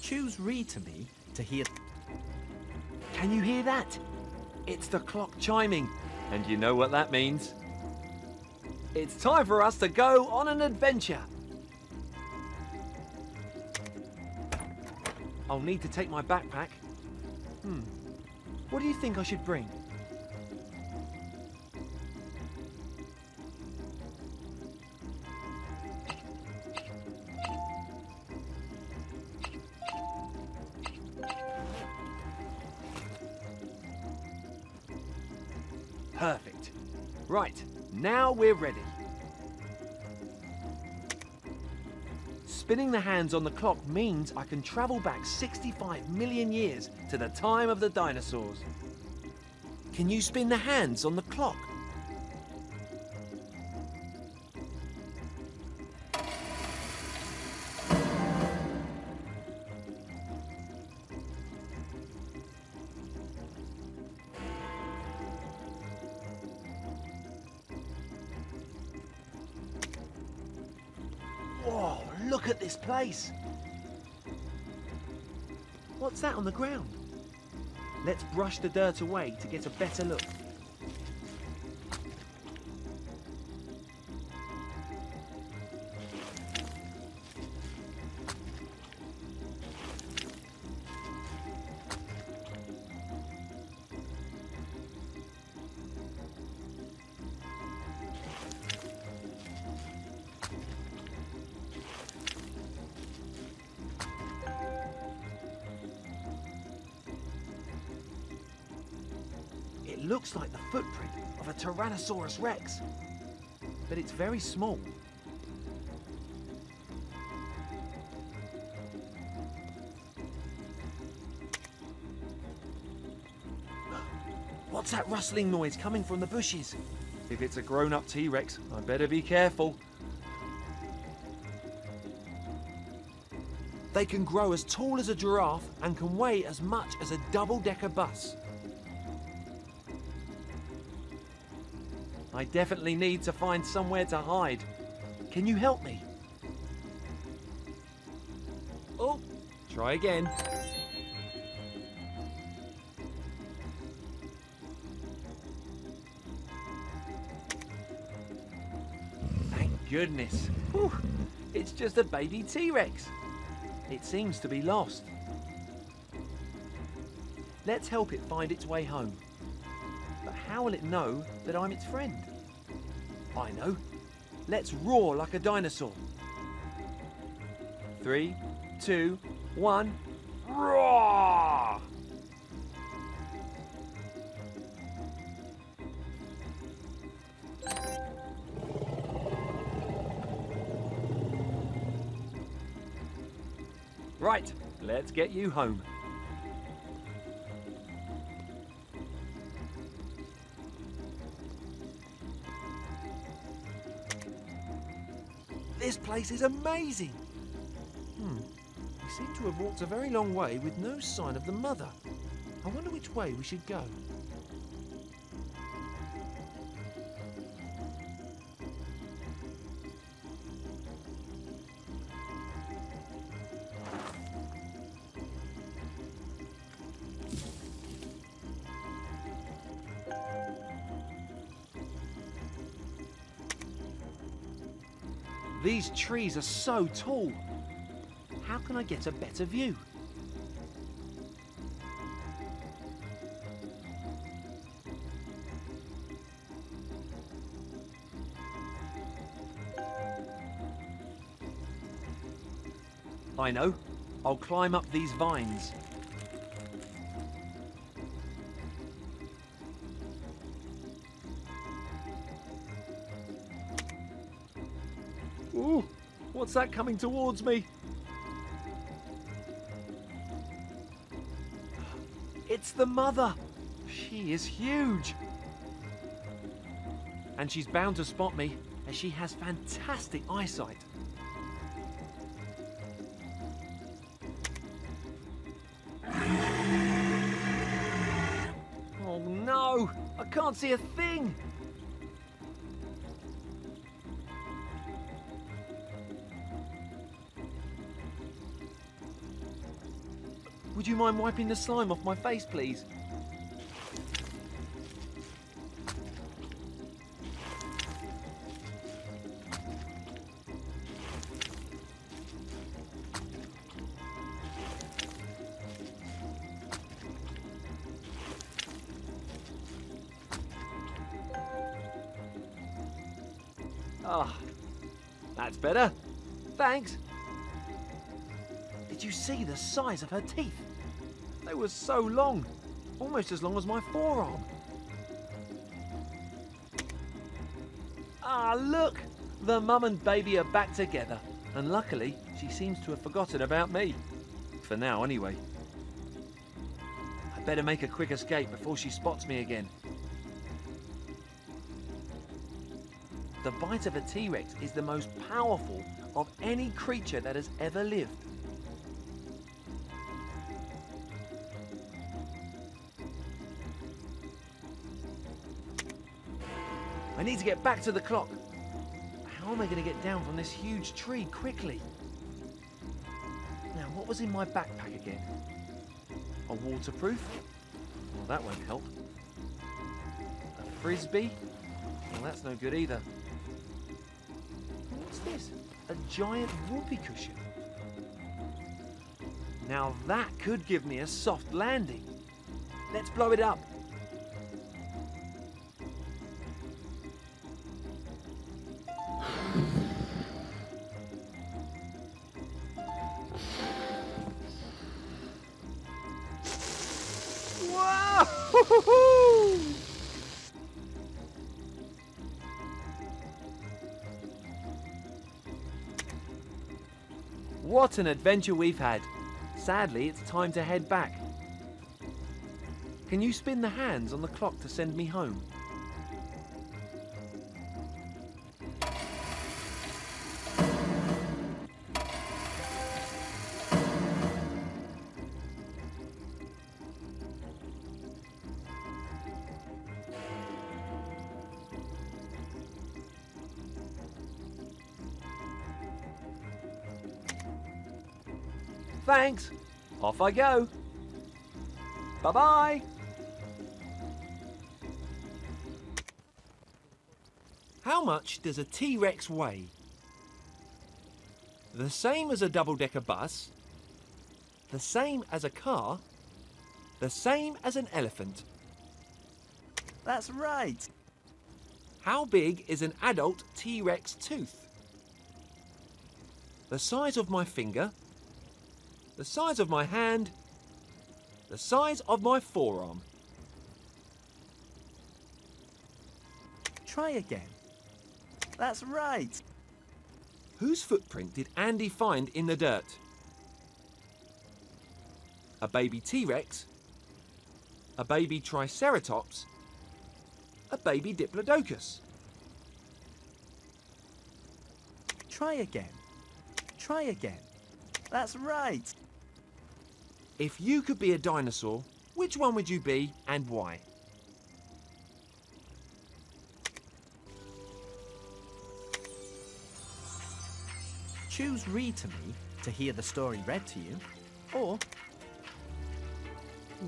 choose read to me to hear... Can you hear that? It's the clock chiming, and you know what that means. It's time for us to go on an adventure. I'll need to take my backpack. What do you think I should bring? Perfect. Right, now we're ready. Spinning the hands on the clock means I can travel back 65 million years to the time of the dinosaurs. Can you spin the hands on the clock? Whoa, look at this place. What's that on the ground? Let's brush the dirt away to get a better look. It looks like the footprint of a Tyrannosaurus Rex, but it's very small. What's that rustling noise coming from the bushes? If it's a grown-up T-Rex, I better be careful. They can grow as tall as a giraffe and can weigh as much as a double-decker bus. I definitely need to find somewhere to hide. Can you help me? Oh, try again. Thank goodness. Whew, it's just a baby T-Rex. It seems to be lost. Let's help it find its way home. But how will it know that I'm its friend? I know. Let's roar like a dinosaur. 3, 2, 1, roar! Right, let's get you home. This place is amazing. We seem to have walked a very long way with no sign of the mother. I wonder which way we should go. These trees are so tall. How can I get a better view? I know. I'll climb up these vines. Ooh, what's that coming towards me? It's the mother. She is huge. And she's bound to spot me, as she has fantastic eyesight. Oh no, I can't see a thing. Would you mind wiping the slime off my face, please? Ah, that's better. Thanks. Did you see the size of her teeth? They were so long, almost as long as my forearm. Ah, look! The mum and baby are back together, and luckily she seems to have forgotten about me. For now, anyway. I better make a quick escape before she spots me again. The bite of a T-Rex is the most powerful of any creature that has ever lived. I need to get back to the clock. How am I going to get down from this huge tree quickly? Now, what was in my backpack again? A waterproof? Well, that won't help. A frisbee? Well, that's no good either. What's this? A giant whoopee cushion. Now that could give me a soft landing. Let's blow it up. Whoa! What an adventure we've had. Sadly, it's time to head back. Can you spin the hands on the clock to send me home? Thanks. Off I go. Bye-bye. How much does a T-Rex weigh? The same as a double-decker bus, the same as a car, the same as an elephant. That's right. How big is an adult T-Rex tooth? The size of my finger, the size of my hand, the size of my forearm. Try again. That's right. Whose footprint did Andy find in the dirt? A baby T-Rex? A baby Triceratops? A baby Diplodocus? Try again. Try again. That's right. If you could be a dinosaur, which one would you be and why? Choose read to me to hear the story read to you, or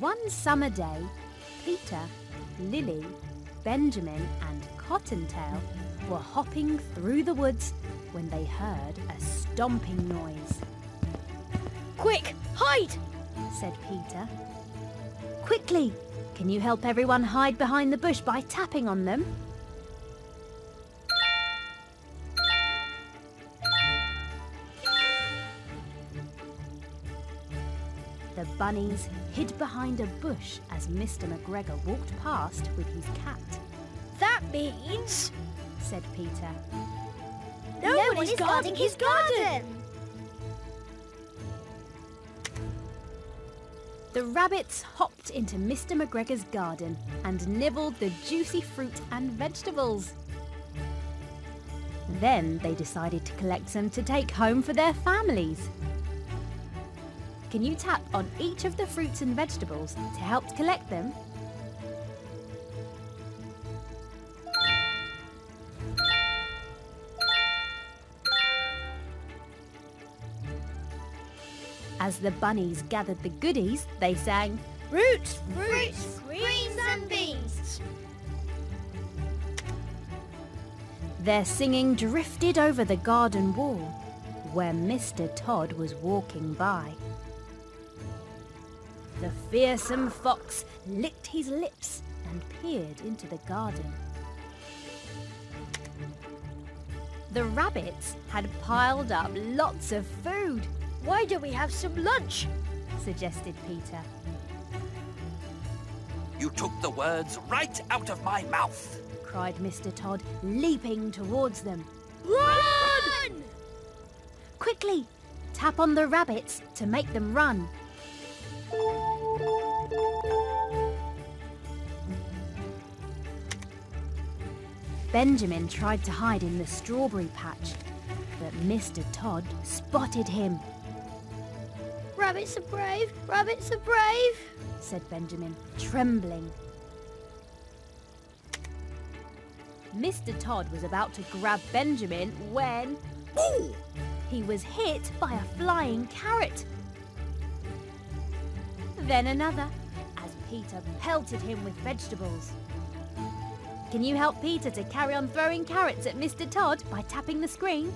One summer day, Peter, Lily, Benjamin and Cottontail were hopping through the woods when they heard a stomping noise. "Quick, hide!" said Peter. "Quickly! Can you help everyone hide behind the bush by tapping on them?" The bunnies hid behind a bush as Mr. McGregor walked past with his cat. That means Said Peter. no one is guarding his garden. The rabbits hopped into Mr. McGregor's garden and nibbled the juicy fruit and vegetables. Then they decided to collect some to take home for their families. Can you tap on each of the fruits and vegetables to help collect them? As the bunnies gathered the goodies, they sang, Roots, fruits, greens and beans. Their singing drifted over the garden wall, where Mr. Todd was walking by. The fearsome fox licked his lips and peered into the garden. The rabbits had piled up lots of food. Why don't we have some lunch? Suggested Peter. You took the words right out of my mouth. Cried Mr. Todd, leaping towards them. Run! Quickly, tap on the rabbits to make them run. Benjamin tried to hide in the strawberry patch, but Mr. Todd spotted him. Rabbits are brave, rabbits are brave, said Benjamin, trembling. Mr. Todd was about to grab Benjamin when... Ooh! He was hit by a flying carrot. Then another, as Peter pelted him with vegetables. Can you help Peter to carry on throwing carrots at Mr. Todd by tapping the screen?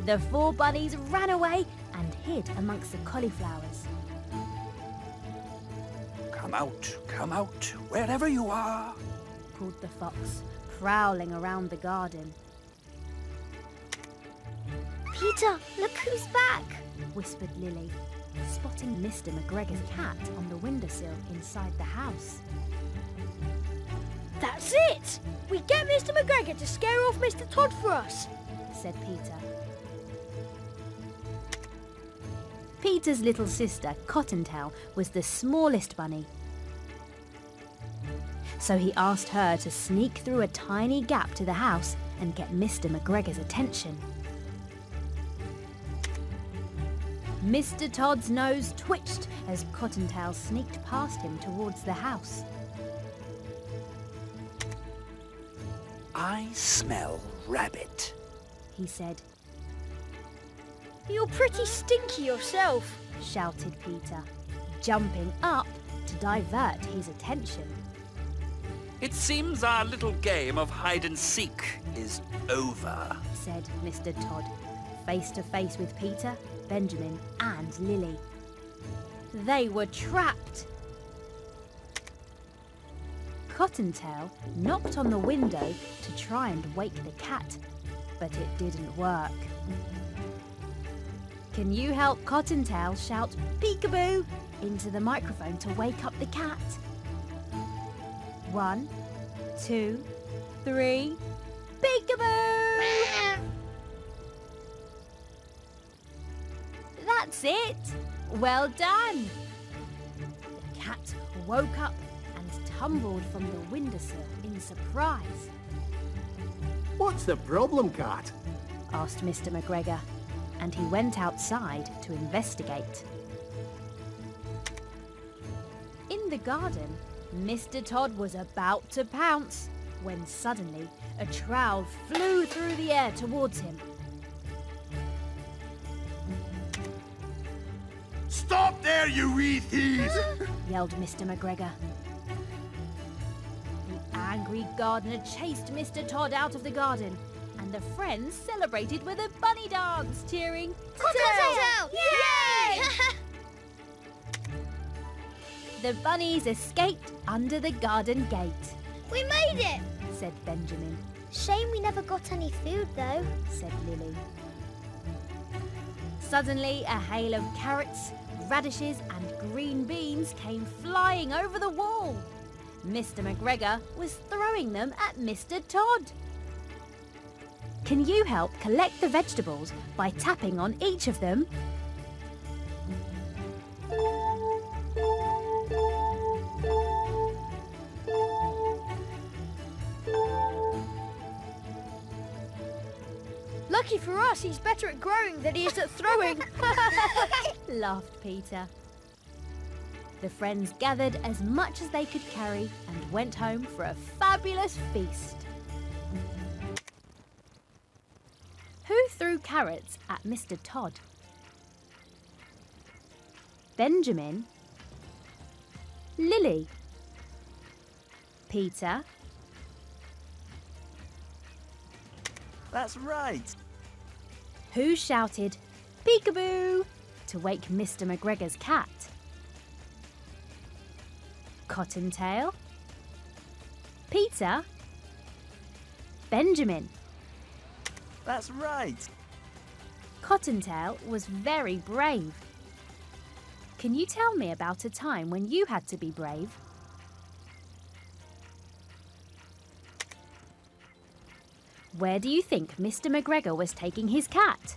The four bunnies ran away and hid amongst the cauliflowers. Come out, wherever you are. Called the fox, prowling around the garden. Peter, look who's back! Whispered Lily, spotting Mr. McGregor's cat on the windowsill inside the house. That's it! We get Mr. McGregor to scare off Mr. Todd for us, said Peter. Peter's little sister, Cottontail, was the smallest bunny. So he asked her to sneak through a tiny gap to the house and get Mr. McGregor's attention. Mr. Todd's nose twitched as Cottontail sneaked past him towards the house. I smell rabbit, he said. You're pretty stinky yourself, shouted Peter, jumping up to divert his attention. It seems our little game of hide and seek is over, said Mr. Todd, face to face with Peter, Benjamin and Lily. They were trapped. Cottontail knocked on the window to try and wake the cat, but it didn't work. Can you help Cottontail shout peekaboo into the microphone to wake up the cat? 1, 2, 3, peekaboo! That's it! Well done! The cat woke up and tumbled from the windowsill in surprise. What's the problem, Cat? Asked Mr. McGregor, and he went outside to investigate. In the garden, Mr. Todd was about to pounce when suddenly a trowel flew through the air towards him. Stop there, you wee thieves! Yelled Mr. McGregor. The angry gardener chased Mr. Todd out of the garden, and the friends celebrated with a bunny dance, cheering, Cottontail! Yay! The bunnies escaped under the garden gate, We made it! said Benjamin, Shame we never got any food though, said Lily. Suddenly, a hail of carrots, radishes and green beans came flying over the wall. Mr. McGregor was throwing them at Mr. Todd. Can you help collect the vegetables by tapping on each of them? Lucky for us, he's better at growing than he is at throwing. Laughed Peter. The friends gathered as much as they could carry and went home for a fabulous feast. Who threw carrots at Mr. Todd? Benjamin, Lily, Peter, That's right. who shouted peekaboo to wake Mr. McGregor's cat? Cottontail, Peter, Benjamin. That's right. Cottontail was very brave. Can you tell me about a time when you had to be brave? Where do you think Mr. McGregor was taking his cat?